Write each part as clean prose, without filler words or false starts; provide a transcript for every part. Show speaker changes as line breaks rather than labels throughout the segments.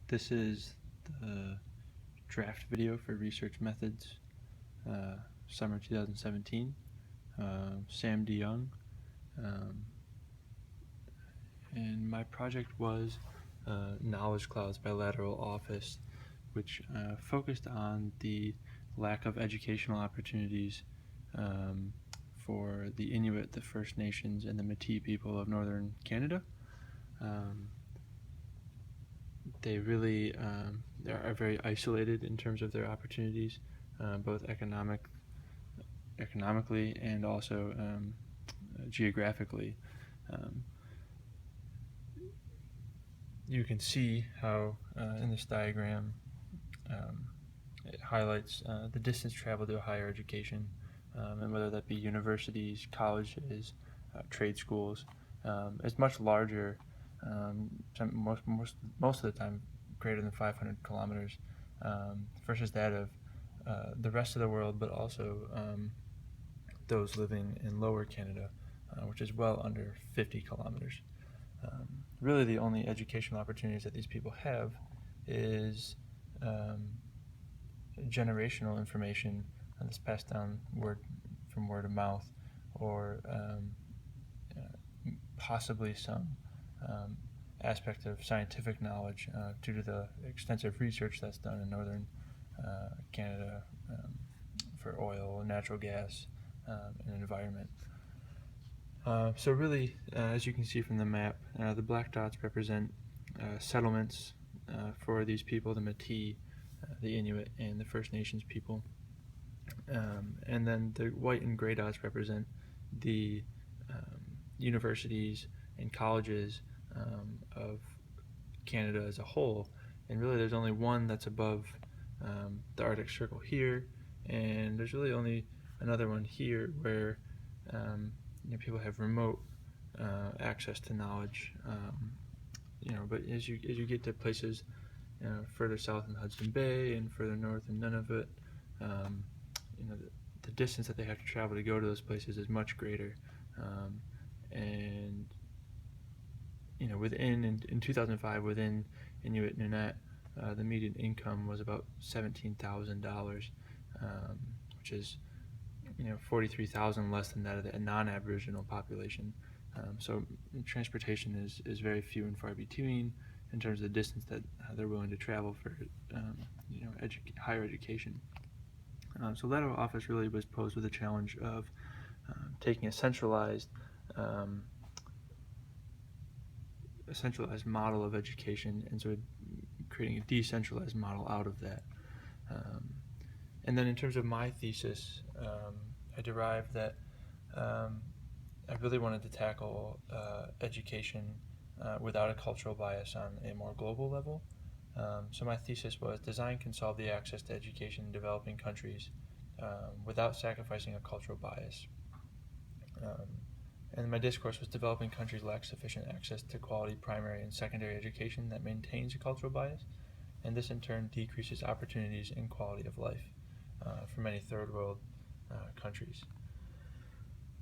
This is the draft video for Research Methods, summer 2017. Sam DeYoung. And my project was Knowledge Clouds by Lateral Office, which focused on the lack of educational opportunities for the Inuit, the First Nations, and the Métis people of northern Canada. They really are very isolated in terms of their opportunities, both economically and also geographically. You can see how in this diagram it highlights the distance traveled to a higher education, and whether that be universities, colleges, trade schools. It's much larger, most of the time greater than 500 kilometers, versus that of the rest of the world, but also those living in Lower Canada, which is well under 50 kilometers. Really the only educational opportunities that these people have is generational information that's passed down from word of mouth, or possibly some aspect of scientific knowledge due to the extensive research that's done in northern Canada for oil, natural gas, and environment. So really, as you can see from the map, the black dots represent settlements for these people, the Métis, the Inuit, and the First Nations people. And then the white and gray dots represent the universities and colleges of Canada as a whole. And really there's only one that's above the Arctic Circle here, and there's really only another one here where people have remote access to knowledge. But as you get to places further south in Hudson Bay and further north in Nunavut, the distance that they have to travel to go to those places is much greater. And in 2005, within Inuit Nunaat, the median income was about $17,000, which is $43,000 less than that of the non-Aboriginal population. So transportation is very few and far between in terms of the distance that they're willing to travel for higher education. So Lateral Office really was posed with the challenge of taking a centralized model of education and sort of creating a decentralized model out of that. And then in terms of my thesis, I derived that I really wanted to tackle education without a cultural bias on a more global level. So my thesis was design can solve the access to education in developing countries without sacrificing a cultural bias. And my discourse was developing countries lack sufficient access to quality primary and secondary education that maintains a cultural bias, and this in turn decreases opportunities and quality of life for many third world countries.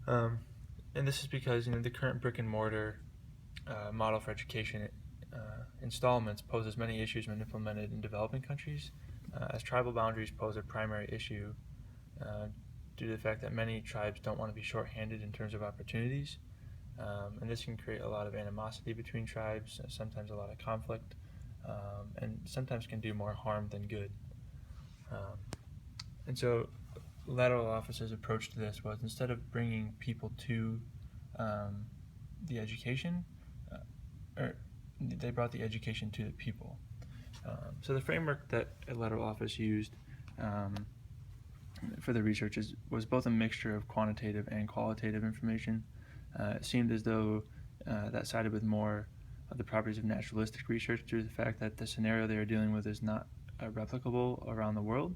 And this is because the current brick and mortar model for education installments poses many issues when implemented in developing countries, as tribal boundaries pose a primary issue due to the fact that many tribes don't want to be short-handed in terms of opportunities, and this can create a lot of animosity between tribes, sometimes a lot of conflict, and sometimes can do more harm than good. And so Lateral Office's approach to this was, instead of bringing people to the education, they brought the education to the people. So the framework that Lateral Office used for the research was both a mixture of quantitative and qualitative information. It seemed as though that sided with more of the properties of naturalistic research due to the fact that the scenario they are dealing with is not replicable around the world.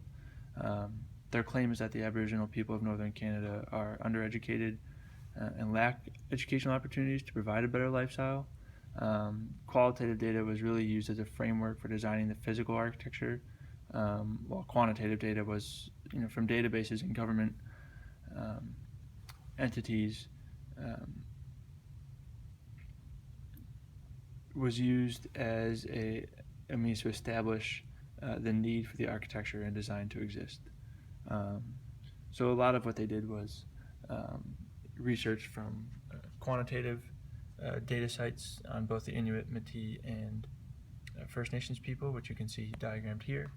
Their claim is that the Aboriginal people of northern Canada are undereducated and lack educational opportunities to provide a better lifestyle. Qualitative data was really used as a framework for designing the physical architecture, while quantitative data was from databases and government entities was used as a means to establish the need for the architecture and design to exist. So a lot of what they did was research from quantitative data sites on both the Inuit, Métis, and First Nations people, which you can see diagrammed here.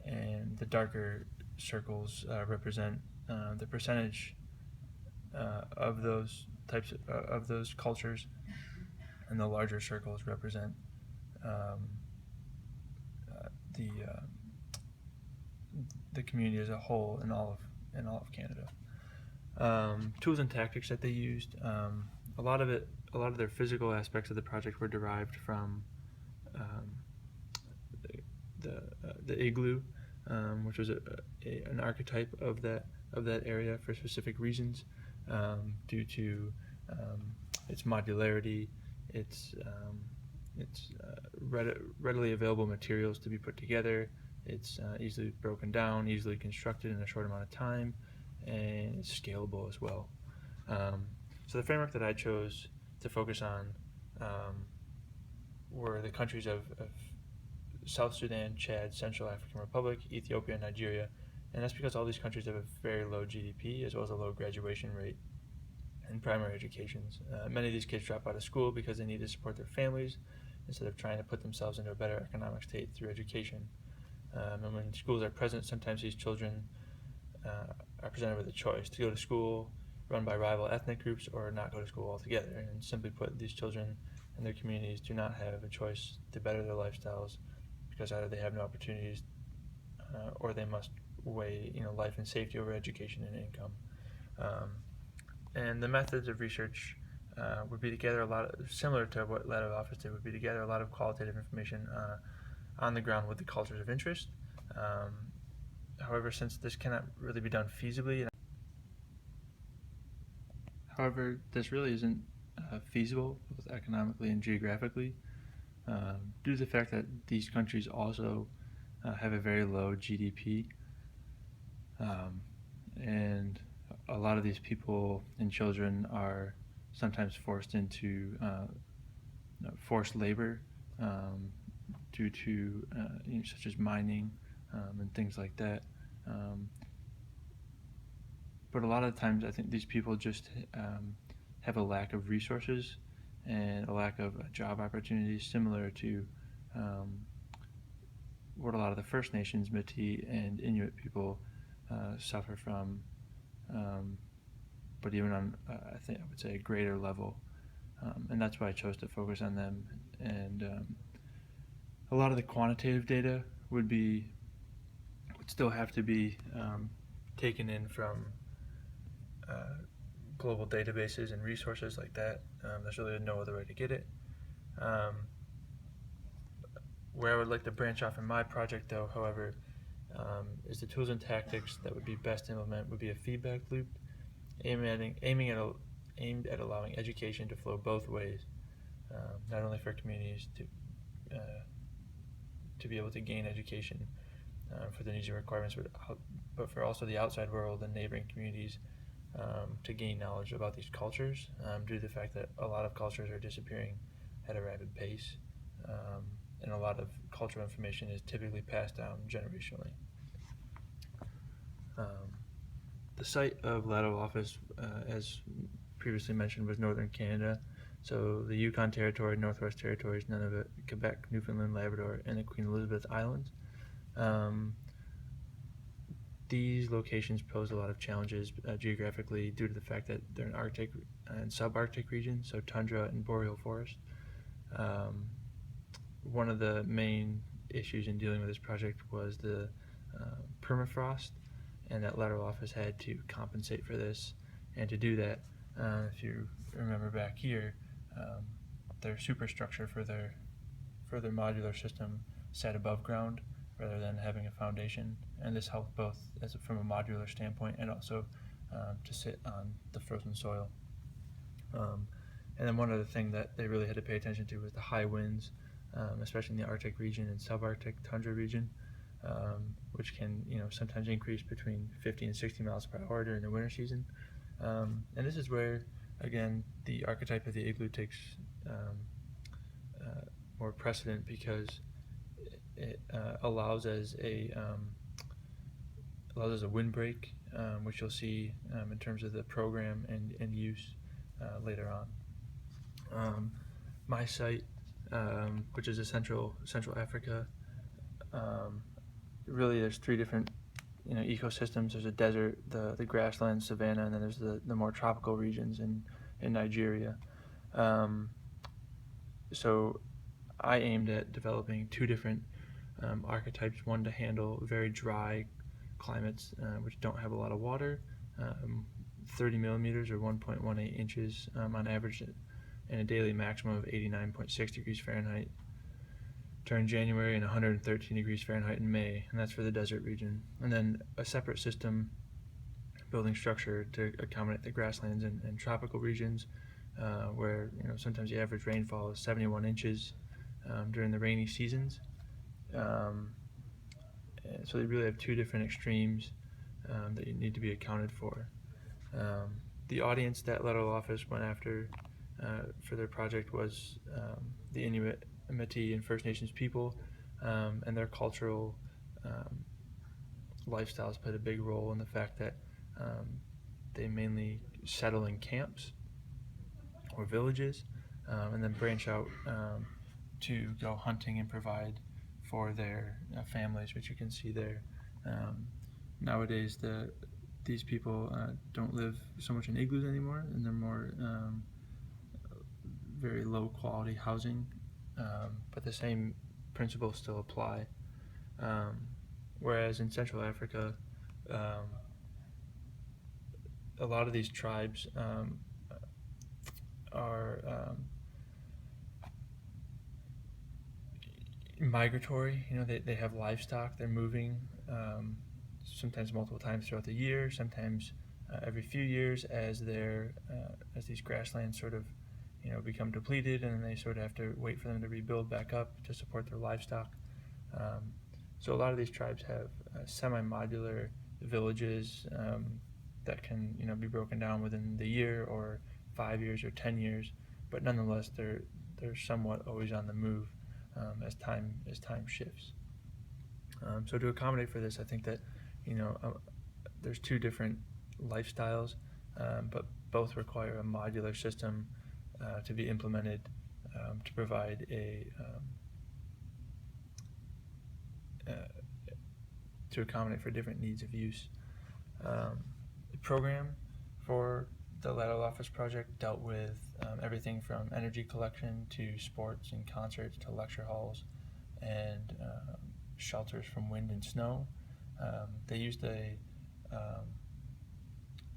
And the darker circles represent the percentage of those types of those cultures, and the larger circles represent the community as a whole in all of Canada. Tools and tactics that they used. A lot of their physical aspects of the project were derived from the igloo, which was an archetype of that area for specific reasons, due to its modularity, its readily available materials to be put together. It's easily broken down, easily constructed in a short amount of time, and it's scalable as well. So the framework that I chose to focus on were the countries of South Sudan, Chad, Central African Republic, Ethiopia, and Nigeria. And that's because all these countries have a very low GDP as well as a low graduation rate in primary educations. Many of these kids drop out of school because they need to support their families instead of trying to put themselves into a better economic state through education. And when schools are present, sometimes these children are presented with a choice to go to school run by rival ethnic groups or not go to school altogether. And simply put, these children and their communities do not have a choice to better their lifestyles because either they have no opportunities or they must weigh life and safety over education and income. And the methods of research would be to gather similar to what Letter of Office did, would be to gather a lot of qualitative information on the ground with the cultures of interest. However, since this cannot really be done feasibly, this really isn't feasible both economically and geographically, due to the fact that these countries also have a very low GDP, and a lot of these people and children are sometimes forced into forced labor due to such as mining and things like that. But a lot of times I think these people just have a lack of resources and a lack of job opportunities, similar to what a lot of the First Nations, Métis, and Inuit people suffer from, but even on, I would say, a greater level. And that's why I chose to focus on them. And a lot of the quantitative data would still have to be taken in from global databases and resources like that. There's really no other way to get it. Where I would like to branch off in my project, though, however, is the tools and tactics that would be best to implement would be a feedback loop aimed at allowing education to flow both ways, not only for communities to be able to gain education for the needs and requirements, but for also the outside world and neighboring communities to gain knowledge about these cultures, due to the fact that a lot of cultures are disappearing at a rapid pace, and a lot of cultural information is typically passed down generationally. The site of Lateral Office, as previously mentioned, was Northern Canada, so the Yukon Territory, Northwest Territories, Nunavut, Quebec, Newfoundland, Labrador, and the Queen Elizabeth Islands. These locations pose a lot of challenges geographically due to the fact that they're in Arctic and subarctic regions, so tundra and boreal forest. One of the main issues in dealing with this project was the permafrost, and that Lateral Office had to compensate for this. And to do that, if you remember back here, their superstructure for their modular system sat above ground rather than having a foundation, and this helped both from a modular standpoint and also to sit on the frozen soil. And then one other thing that they really had to pay attention to was the high winds, especially in the Arctic region and subarctic tundra region, which can sometimes increase between 50 and 60 miles per hour during the winter season. And this is where, again, the archetype of the igloo takes more more precedent because it allows as a windbreak, which you'll see in terms of the program and use later on. My site, which is Central Africa, really there's three different ecosystems. There's a desert, the grassland, savanna, and then there's the more tropical regions in Nigeria. So I aimed at developing two different archetypes, one to handle very dry climates which don't have a lot of water, 30 millimeters or 1.18 inches on average, and a daily maximum of 89.6 degrees Fahrenheit during January and 113 degrees Fahrenheit in May, and that's for the desert region. And then a separate system building structure to accommodate the grasslands and tropical regions, where sometimes the average rainfall is 71 inches during the rainy seasons. So they really have two different extremes that you need to be accounted for. The audience that Letter Office went after for their project was the Inuit, Métis, and First Nations people, and their cultural lifestyles played a big role in the fact that they mainly settle in camps or villages, and then branch out to go hunting and provide for their families, which you can see there. Nowadays, these people don't live so much in igloos anymore, and they're more very low quality housing, but the same principles still apply. Whereas in Central Africa, a lot of these tribes are migratory. They have livestock. They're moving sometimes multiple times throughout the year, sometimes every few years as these grasslands sort of become depleted, and then they sort of have to wait for them to rebuild back up to support their livestock. So a lot of these tribes have semi-modular villages that can be broken down within the year or 5 years or 10 years, but nonetheless they're somewhat always on the move as time shifts. So to accommodate for this, I think that there's two different lifestyles, but both require a modular system to be implemented to provide to accommodate for different needs of use. The program for the Lateral Office project dealt with everything from energy collection to sports and concerts to lecture halls and shelters from wind and snow. They used a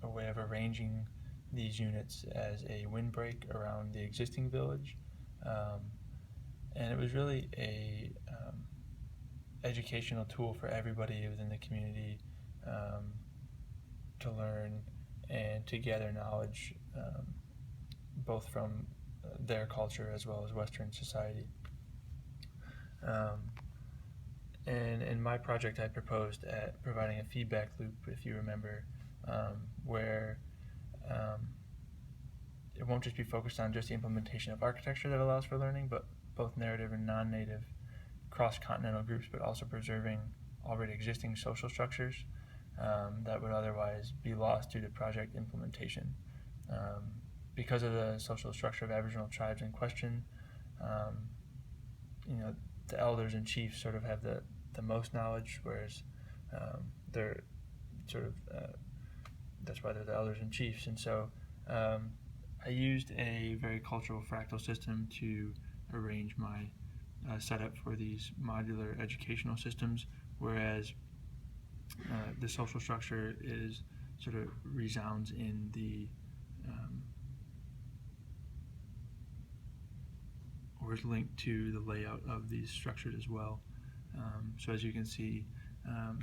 way of arranging these units as a windbreak around the existing village, and it was really a educational tool for everybody within the community to learn and to gather knowledge, both from their culture as well as Western society. And in my project, I proposed at providing a feedback loop, if you remember, where it won't just be focused on just the implementation of architecture that allows for learning, but both native and non-native cross-continental groups, but also preserving already existing social structures that would otherwise be lost due to project implementation. Because of the social structure of Aboriginal tribes in question, the elders and chiefs sort of have the most knowledge, whereas they're sort of that's why they're the elders and chiefs. And so I used a very cultural fractal system to arrange my setup for these modular educational systems, whereas the social structure is sort of resounds in the or is linked to the layout of these structures as well. So as you can see,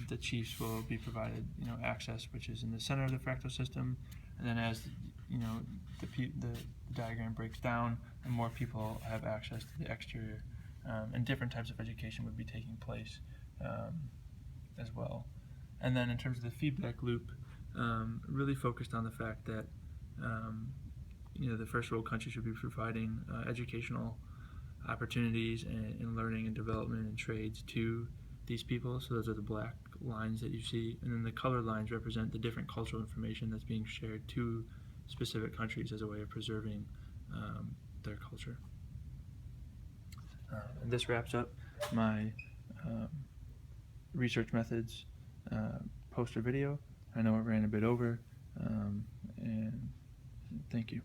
the chiefs will be provided access, which is in the center of the fractal system, and then as the diagram breaks down and more people have access to the exterior, and different types of education would be taking place as well. And then in terms of the feedback loop, really focused on the fact that the first world countries should be providing educational opportunities in learning and development and trades to these people. So those are the black lines that you see, and then the colored lines represent the different cultural information that's being shared to specific countries as a way of preserving their culture. And this wraps up my research methods poster video. I know it ran a bit over, and thank you.